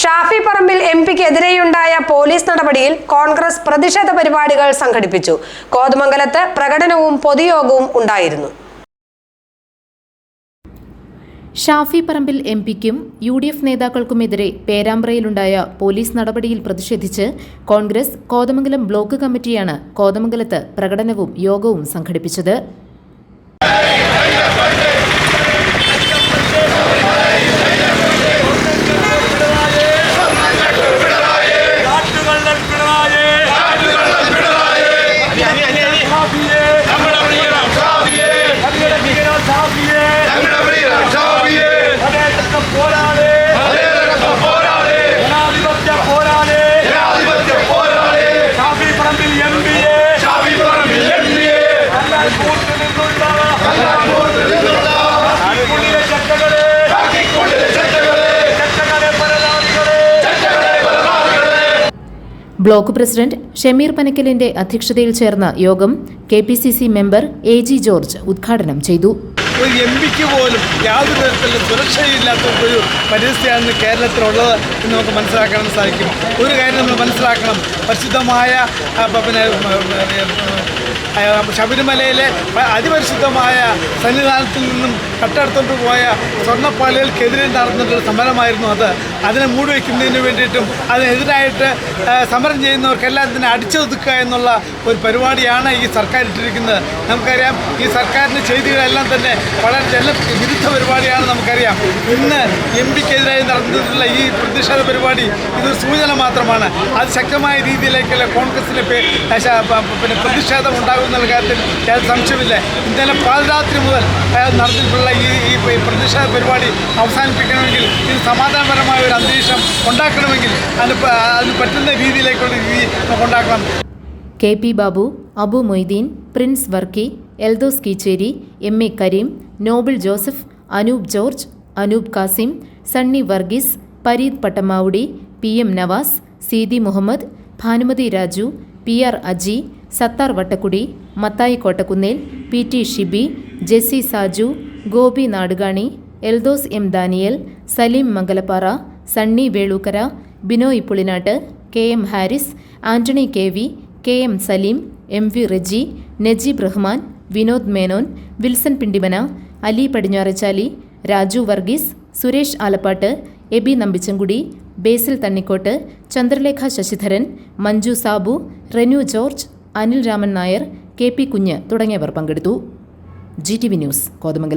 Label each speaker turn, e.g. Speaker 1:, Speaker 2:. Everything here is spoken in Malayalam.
Speaker 1: ഷാഫി പറമ്പിൽ എംപിക്കെതിരെയുണ്ടായ പോലീസ് നടപടിയിൽ കോൺഗ്രസ് പ്രതിഷേധ പരിപാടികൾ സംഘടിപ്പിച്ചു. കോതമംഗലത്ത് പ്രകടനവും പൊതുയോഗവും ഉണ്ടായിരുന്നു.
Speaker 2: ഷാഫി പറമ്പിൽ എംപിക്കും UDF നേതാക്കൾക്കുമെതിരെ പേരാമ്പ്രയിലുണ്ടായ പോലീസ് നടപടിയിൽ പ്രതിഷേധിച്ച് കോൺഗ്രസ് കോതമംഗലം ബ്ലോക്ക് കമ്മിറ്റിയാണ് കോതമംഗലത്ത് പ്രകടനവും യോഗവും സംഘടിപ്പിച്ചത്. ബ്ലോക്ക് പ്രസിഡന്റ് ഷമീർ പനക്കലിന്റെ അധ്യക്ഷതയിൽ ചേർന്ന യോഗം KPCC മെമ്പർ AG ജോർജ് ഉദ്ഘാടനം ചെയ്തു.
Speaker 3: ഒരു എംപിക്ക് പോലും യാതൊരു തരത്തിലുള്ള സുരക്ഷയില്ലാത്ത ഒരു പരിസ്ഥിതിയാണ് കേരളത്തിലുള്ളത് എന്ന് നമുക്ക് മനസ്സിലാക്കാൻ സാധിക്കും. ഒരു കാര്യം നമ്മൾ മനസ്സിലാക്കണം, പരിശുദ്ധമായ ശബരിമലയിലെ അതിപരിശുദ്ധമായ സന്നിധാനത്തിൽ നിന്നും കട്ടെടുത്തോണ്ട് പോയ സ്വർണ്ണപ്പാളികൾക്കെതിരെ നടന്നിട്ടുള്ള സമരമായിരുന്നു അത്. അതിനെ മൂടിവെക്കുന്നതിന് വേണ്ടിയിട്ടും അതിനെതിരായിട്ട് സമരം ചെയ്യുന്നവർക്കെല്ലാം ഇതിനെ അടിച്ചൊതുക്കുക എന്നുള്ള ഒരു പരിപാടിയാണ് ഈ സർക്കാർ ഇട്ടിരിക്കുന്നത്. നമുക്കറിയാം, ഈ സർക്കാരിൻ്റെ ചെയ്തികളെല്ലാം തന്നെ വളരെ ജനവിരുദ്ധ പരിപാടിയാണ്. നമുക്കറിയാം, ഇന്ന് എംപിക്കെതിരായി നടന്നിട്ടുള്ള ഈ പ്രതിഷേധ പരിപാടി ഇതൊരു സൂചന മാത്രമാണ്. അത് ശക്തമായ രീതിയിലേക്കുള്ള കോൺഗ്രസിൻ്റെ പ്രതിഷേധം ഉണ്ടാകുന്ന കാര്യത്തിൽ യാതൊരു സംശയമില്ല. ഇന്നലെ പാതിരാത്രി മുതൽ നടന്നിട്ടുള്ള ഈ പ്രതിഷേധ പരിപാടി അവസാനിപ്പിക്കണമെങ്കിൽ ഇത് സമാധാനപരമായ ഒരു അന്തരീക്ഷം ഉണ്ടാക്കണമെങ്കിൽ അതിന് പറ്റുന്ന രീതിയിലേക്കുള്ള രീതി നമുക്ക് ഉണ്ടാക്കണം.
Speaker 2: KP Babu, Abu Moideen, Prince Varkey, Eldhose Keecheri, MA Kareem, Noble Joseph, Anoop George, Anoop Kasim, Sunny Varghese, Pareed Pattamavudi, PM Navas, Seethi Muhammad, Bhanumathi Raju, PR Aji, Sathar Vattakkudi, Mathai Kottakkunnel, PT Shibi, Jessy Saju, Gopi Nadukani, Eldhose M Daniel, Saleem Mangalappara, Sunny Velookkara, Binoy Pulinattu, KM Haris, Antony KV, KM Saleem, MV Reji, Najeeb Rahman, Vinod Menon, Wilson Pindimana, Ali Padinjarachali, Raju Varghese, Suresh Alappad, AB Nambichankudy, ബേസിൽ തണ്ണിക്കോട്ട്, ചന്ദ്രലേഖ ശശിധരൻ, മഞ്ജു സാബു, റെനു ജോർജ്, അനിൽ രാമൻ നായർ, KP കുഞ്ഞ് തുടങ്ങിയവർ പങ്കെടുത്തു. GTV news, Kothamangalam.